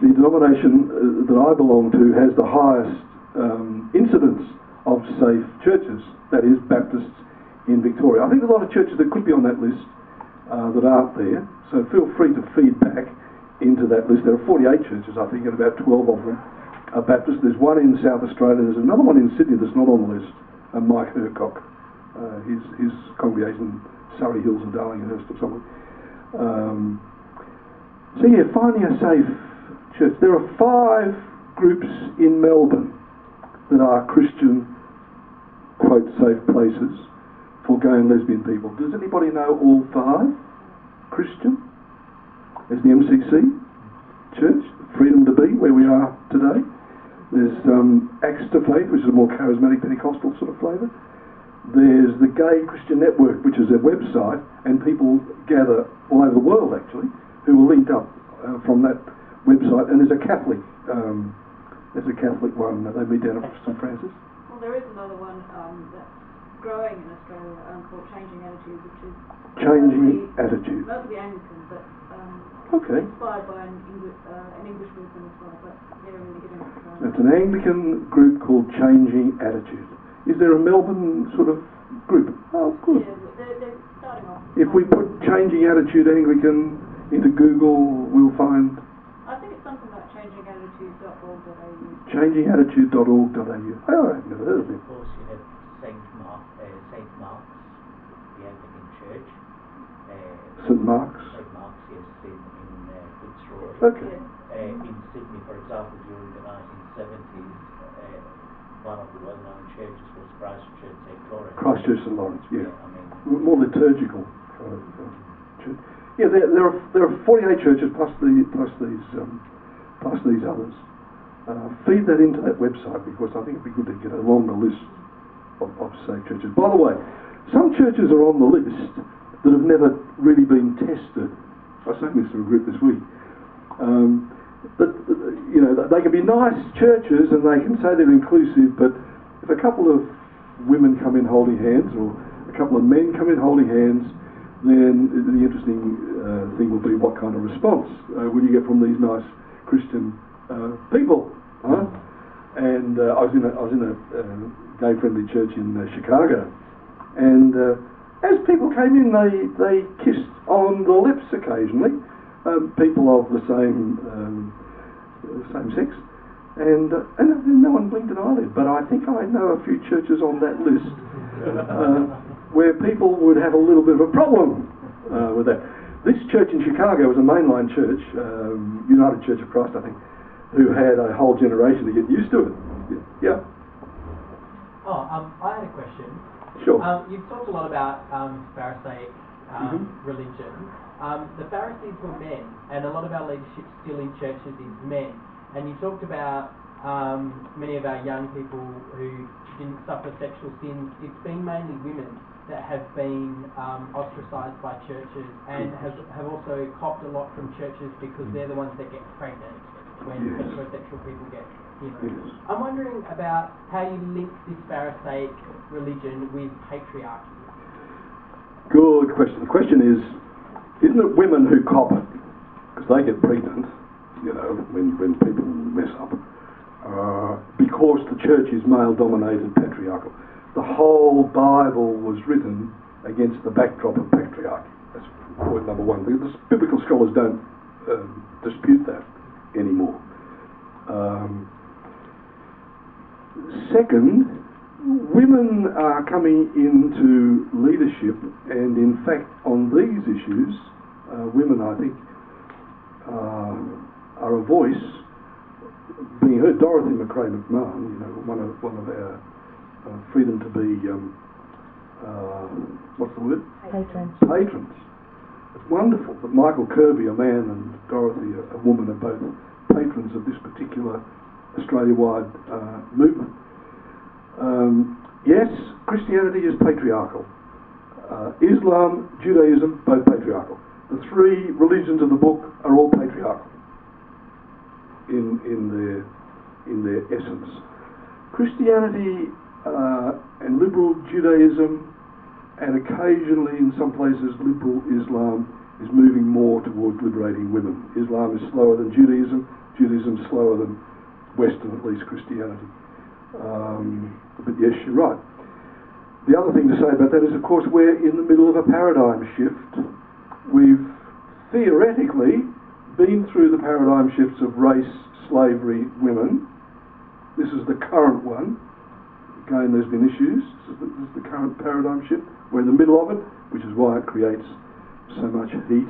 The denomination that I belong to has the highest incidence of safe churches. That is Baptists in Victoria. I think there's a lot of churches that could be on that list. That aren't there, so feel free to feed back into that list. There are 48 churches, I think, and about 12 of them are Baptist. There's one in South Australia, there's another one in Sydney that's not on the list, Mike Hercock, his congregation, Surrey Hills and Darlinghurst or somewhere. So yeah, finding a safe church. There are 5 groups in Melbourne that are Christian, quote, safe places for gay and lesbian people. Does anybody know all 5? Christian? There's the MCC Church, Freedom to Be, where we are today. There's Acts to Faith, which is a more charismatic Pentecostal sort of flavour. There's the Gay Christian Network, which is a website, and people gather all over the world, actually, who are linked up from that website, and there's a Catholic one. They meet down at St Francis. Well, there is another one that's growing in Australia called Changing Attitudes, which is Changing Attitudes. mostly Anglican, but Okay. inspired by an English movement as well. But they're really giving it. It's an Anglican group called Changing Attitudes. Is there a Melbourne sort of group? Oh, good. Yeah, they're starting off. If we put Changing Attitude Anglican into Google, we'll find I think it's something like changingattitude.org.au. changingattitude.org.au. Oh, I've never heard of it. Of course, you have Saint Mark's, the Anglican Church. St Mark's. St Mark's, yes, in Fitzroy. Okay. In Sydney, for example, during the 1970s, one of the well-known churches was Christchurch St. Lawrence. Christchurch St Lawrence, yeah. I mean, More liturgical church. Yeah, there are 48 churches plus these others. Feed that into that website, because I think it'd be good to get a longer list of safe churches. By the way, some churches are on the list that have never really been tested. I was saying this to a group this week. They can be nice churches and they can say they're inclusive, but if a couple of women come in holding hands, or a couple of men come in holding hands, then the interesting thing will be what kind of response will you get from these nice Christian people. Huh? And I was in a gay-friendly church in Chicago, and as people came in, they kissed on the lips occasionally. People of the same sex, and no one blinked an eyelid. But I think I know a few churches on that list where people would have a little bit of a problem with that. This church in Chicago was a mainline church, United Church of Christ, I think, who had a whole generation to get used to it. Yeah. I had a question. Sure. You've talked a lot about Pharisaic religion. The Pharisees were men, and a lot of our leadership still in churches is men. And you talked about many of our young people who didn't suffer sexual sins. It's been mainly women that have been ostracised by churches, and have also copped a lot from churches because they're the ones that get pregnant when heterosexual people get. I'm wondering about how you link this Pharisaic religion with patriarchy. Good question. The question is, isn't it women who cop it? Because they get pregnant, when people mess up. Because the church is male-dominated, patriarchal. The whole Bible was written against the backdrop of patriarchy. That's point number one. The biblical scholars don't dispute that anymore. Second, women are coming into leadership, and in fact on these issues, women, I think, are a voice being heard. Dorothy McRae McMahon, one of our freedom to be, what's the word? Patrons. It's wonderful that Michael Kirby, a man, and Dorothy, a woman, are both patrons of this particular Australia-wide movement. Yes, Christianity is patriarchal. Islam, Judaism, both patriarchal. The three religions of the book are all patriarchal in their essence. Christianity and liberal Judaism, and occasionally in some places liberal Islam, is moving more towards liberating women. Islam is slower than Judaism. Judaism is slower than Western, at least, Christianity. But yes, you're right. The other thing to say about that is, of course, we're in the middle of a paradigm shift. We've theoretically been through the paradigm shifts of race, slavery, women. This is the current one. Again, there's been issues. This is the current paradigm shift. We're in the middle of it, which is why it creates so much heat.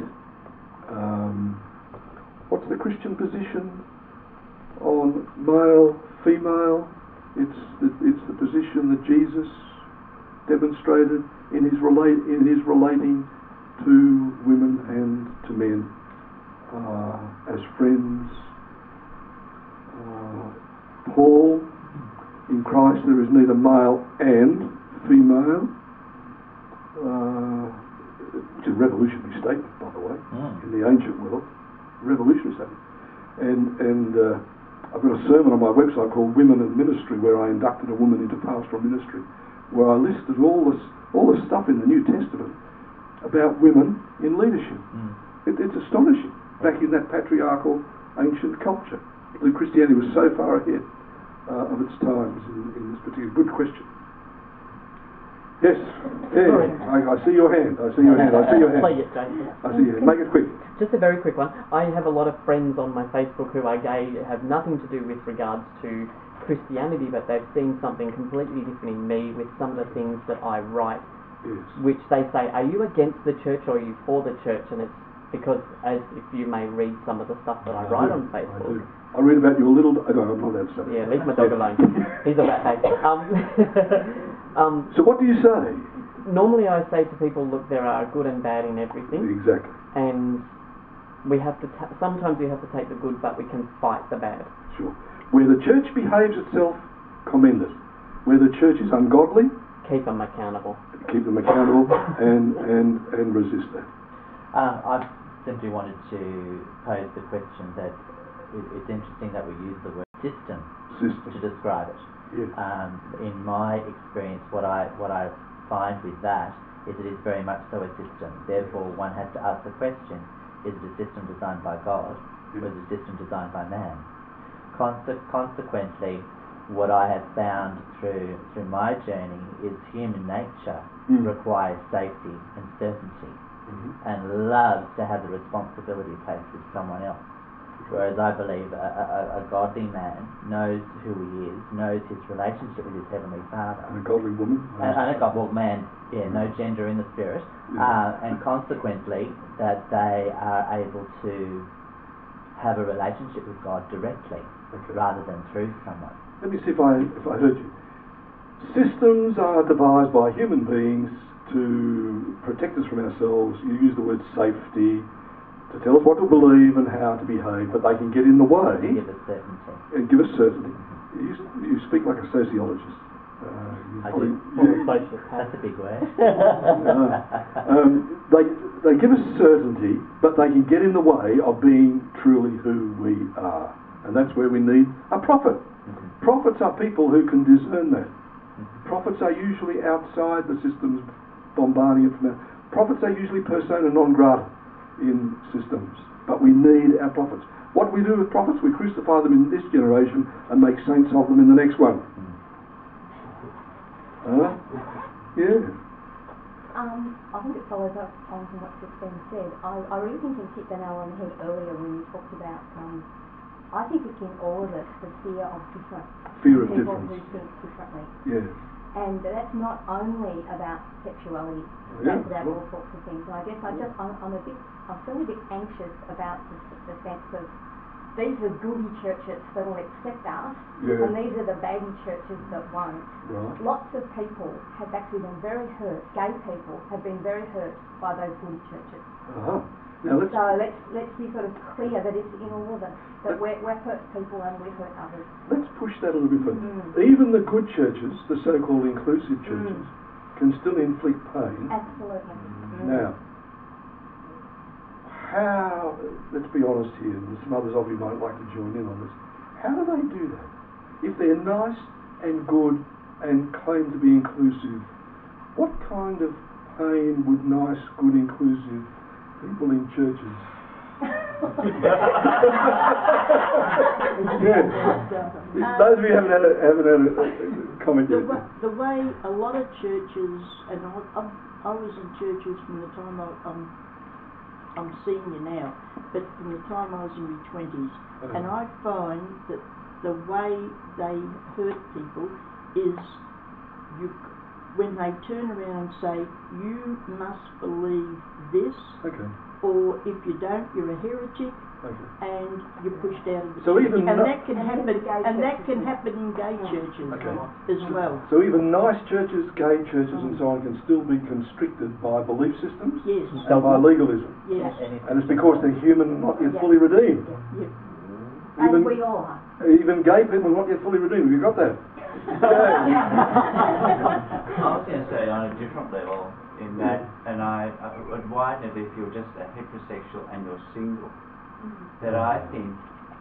What's the Christian position on male, female? It's the position that Jesus demonstrated in his relating to women and to men as friends. Paul, in Christ there is neither male and female, which is a revolutionary statement, by the way, in the ancient world. revolutionary statement. And I've got a sermon on my website called Women in Ministry, where I inducted a woman into pastoral ministry, where I listed all this stuff in the New Testament about women in leadership. It's astonishing. Back in that patriarchal ancient culture, that Christianity was so far ahead of its times in this particular. Good question. Yes, I see your hand. I see your hand. I see your hand. Play it, Jason. I see your hand. Make it quick. Just a very quick one. I have a lot of friends on my Facebook who are gay, have nothing to do with regards to Christianity, but they've seen something completely different in me with some of the things that I write, Yes. which they say, are you against the church or are you for the church? And it's because, as if you may read some of the stuff that I write on Facebook. I read about your little... No, I'm not allowed to say that. Yeah, leave my dog alone. He's a rat bag. So what do you say? Normally I say to people, look, there are good and bad in everything. Exactly. And we have to sometimes we have to take the good, but we can fight the bad. Sure. Where the church behaves itself, commend it. Where the church is ungodly, keep them accountable. Keep them accountable and resist that. I simply wanted to pose the question that it's interesting that we use the word system to describe it. Yes. In my experience, what I find with that is it is very much so a system. Therefore, one has to ask the question: is it a system designed by God, or is it a system designed by man? Consequently, what I have found through my journey is human nature requires safety and certainty, and loves to have the responsibility placed with someone else. Whereas I believe a godly man knows who he is, knows his relationship with his Heavenly Father. And a godly woman. And a godly man, no gender in the spirit. And consequently, that they are able to have a relationship with God directly, rather than through someone. Let me see if I heard you. Systems are devised by human beings to protect us from ourselves. You use the word safety, to tell us what to believe and how to behave, but they can get in the way. Give us certainty. And give us certainty. You speak like a sociologist. That's a big word. They give us certainty, but they can get in the way of being truly who we are. And that's where we need a prophet. Prophets are people who can discern that. Prophets are usually outside the systems, bombarding it from out. Prophets are usually persona non grata in systems, but we need our prophets. What we do with prophets, we crucify them in this generation and make saints of them in the next one. Yeah. I think it follows up on from what's just been said. I really think you hit the nail on the head earlier when you talked about, I think it's in all of us, the fear of difference. Fear of people difference. who think differently. Yeah. And that's not only about sexuality, that's about all sorts of things. And I guess I'm feeling a bit anxious about the sense of these are goody churches that will accept us, and these are the baby churches that won't. Right. Lots of people have actually been very hurt, gay people have been very hurt by those goody churches. Now let's be sort of clear that it's in all of us, that we're hurt people and we hurt others. Let's push that a little bit further. Even the good churches, the so-called inclusive churches, can still inflict pain. Absolutely. Now, how, let's be honest here, and some others of you might like to join in on this, how do they do that? If they're nice and good and claim to be inclusive, what kind of pain would nice, good, inclusive people in churches? Those of you haven't had a comment yet. The way a lot of churches, and I was in churches from the time I'm senior now, but from the time I was in my 20s, and I find that the way they hurt people is when they turn around and say, you must believe this, or if you don't, you're a heretic, and you're pushed out of the church. And that can happen in gay churches as well. So even nice churches, gay churches and so on can still be constricted by belief systems and by legalism. Yes. And it's because they're human and not yet fully redeemed. And we all are. Even gay people are not yet fully redeemed. Have you got that? I was going to say on a different level, in that, and I would widen it if you're just a heterosexual and you're single. that I think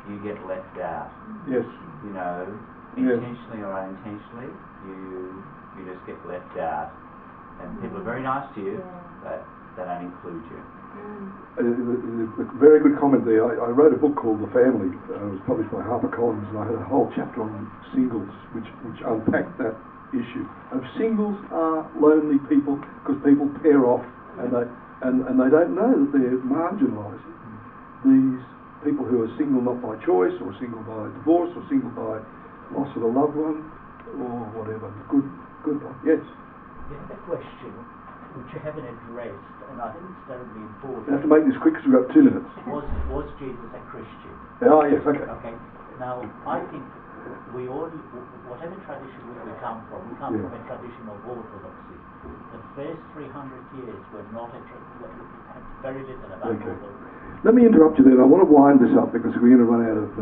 you get left out. Yes. You know, Yes. intentionally or unintentionally, you just get left out. And people are very nice to you, but they don't include you. A very good comment there. I wrote a book called The Family. It was published by HarperCollins, and I had a whole chapter on singles, which unpacked that issue. And singles are lonely people because people pair off, and they don't know that they're marginalising these people who are single not by choice, or single by divorce, or single by loss of a loved one, or whatever. Good one. Yes. You have a question which you haven't addressed, and I think it's terribly important. You have to make this quick because we've got 2 minutes. Was Jesus a Christian? Oh, yes, okay. Okay. Now, I think we all, whatever tradition we come from from a tradition of orthodoxy. The first 300 years were not had very little about orthodoxy. Let me interrupt you there. I want to wind this up because we're going to run out of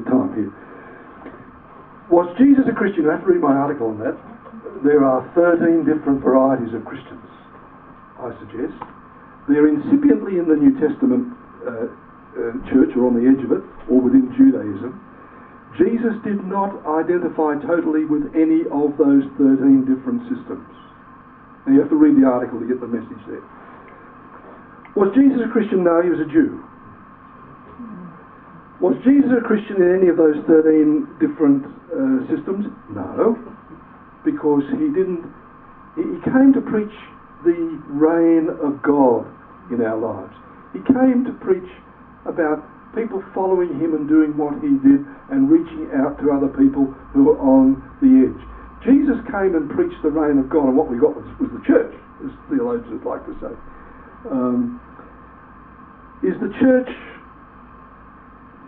time here. Was Jesus a Christian? I have to read my article on that. There are 13 different varieties of Christians, I suggest. They're incipiently in the New Testament church, or on the edge of it, or within Judaism. Jesus did not identify totally with any of those 13 different systems. And you have to read the article to get the message there. Was Jesus a Christian? No, he was a Jew. Was Jesus a Christian in any of those 13 different systems? No, because he didn't. He came to preach the reign of God in our lives. He came to preach about people following him and doing what he did and reaching out to other people who were on the edge. Jesus came and preached the reign of God, and what we got was the church, as theologians like to say. Is the church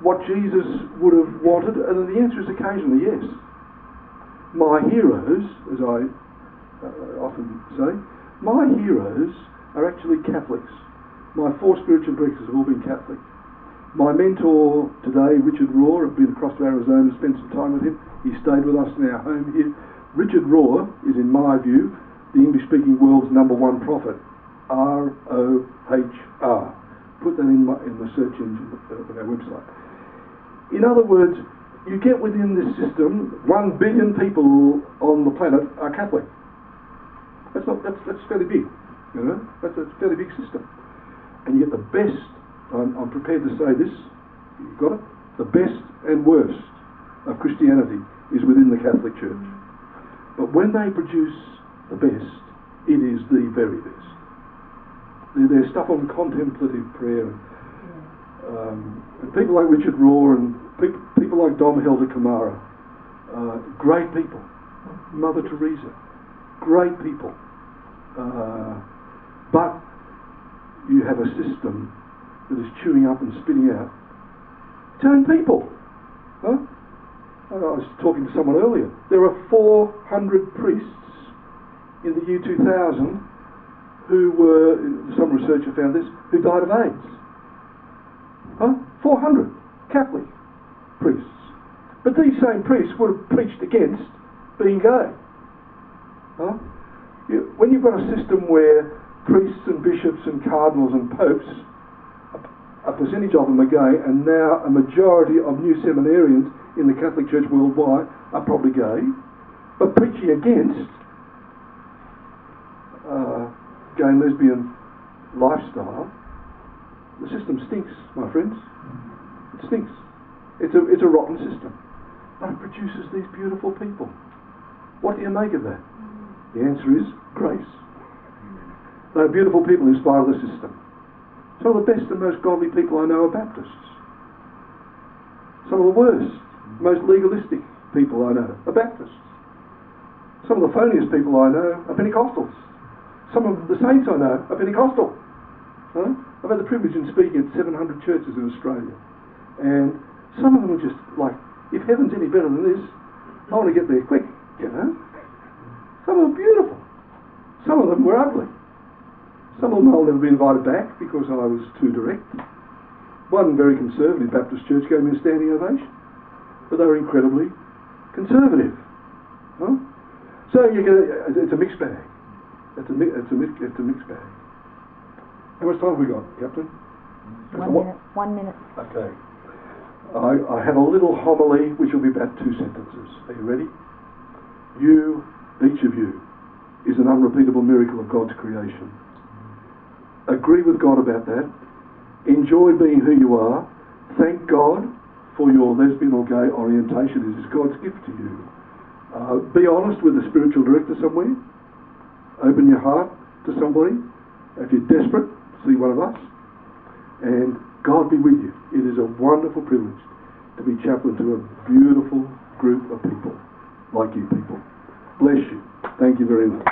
what Jesus would have wanted? And the answer is occasionally yes. My heroes, as I often say, my heroes are actually Catholics. My 4 spiritual directors have all been Catholic. My mentor today, Richard Rohr, I've been across to Arizona to spend some time with him. He stayed with us in our home here. Richard Rohr is, in my view, the English-speaking world's #1 prophet. R-O-H-R. Put that in the search engine of our website. In other words, you get within this system, 1 billion people on the planet are Catholic. That's fairly big, you know. That's a fairly big system, and you get the best. I'm prepared to say this. You've got it. The best and worst of Christianity is within the Catholic Church. But when they produce the best, it is the very best. There's stuff on contemplative prayer, and people like Richard Rohr and people like Dom Helder Camara, great people. Mother Teresa, great people. But you have a system that is chewing up and spitting out its own people. Huh? I was talking to someone earlier. There are 400 priests in the year 2000 who were, some researcher found this, who died of AIDS. Huh? 400 Catholic priests. But these same priests would have preached against being gay. Huh? When you've got a system where priests and bishops and cardinals and popes, a percentage of them are gay, and now a majority of new seminarians in the Catholic Church worldwide are probably gay, but preaching against gay and lesbian lifestyle, the system stinks, my friends. It stinks. It's a rotten system, but it produces these beautiful people. What do you make of that? The answer is grace. They are beautiful people in spite of the system. Some of the best and most godly people I know are Baptists. Some of the worst, most legalistic people I know are Baptists. Some of the phoniest people I know are Pentecostals. Some of the saints I know are Pentecostal. Huh? I've had the privilege of speaking at 700 churches in Australia, and some of them are just like, if heaven's any better than this, I want to get there quick, you know. Some of them beautiful. Some of them were ugly. Some of them I'll never be invited back because I was too direct. One very conservative Baptist church gave me a standing ovation, but they were incredibly conservative. Huh? So you get it's a mixed bag. It's a mixed bag. How much time have we got, Captain? 1 minute. 1 minute. Okay. I have a little homily which will be about 2 sentences. Are you ready? You, each of you, is an unrepeatable miracle of God's creation. Agree with God about that. Enjoy being who you are. Thank God for your lesbian or gay orientation. It is God's gift to you. Be honest with a spiritual director somewhere. Open your heart to somebody. If you're desperate, see one of us. And God be with you. It is a wonderful privilege to be chaplain to a beautiful group of people like you people. Bless you. Thank you very much.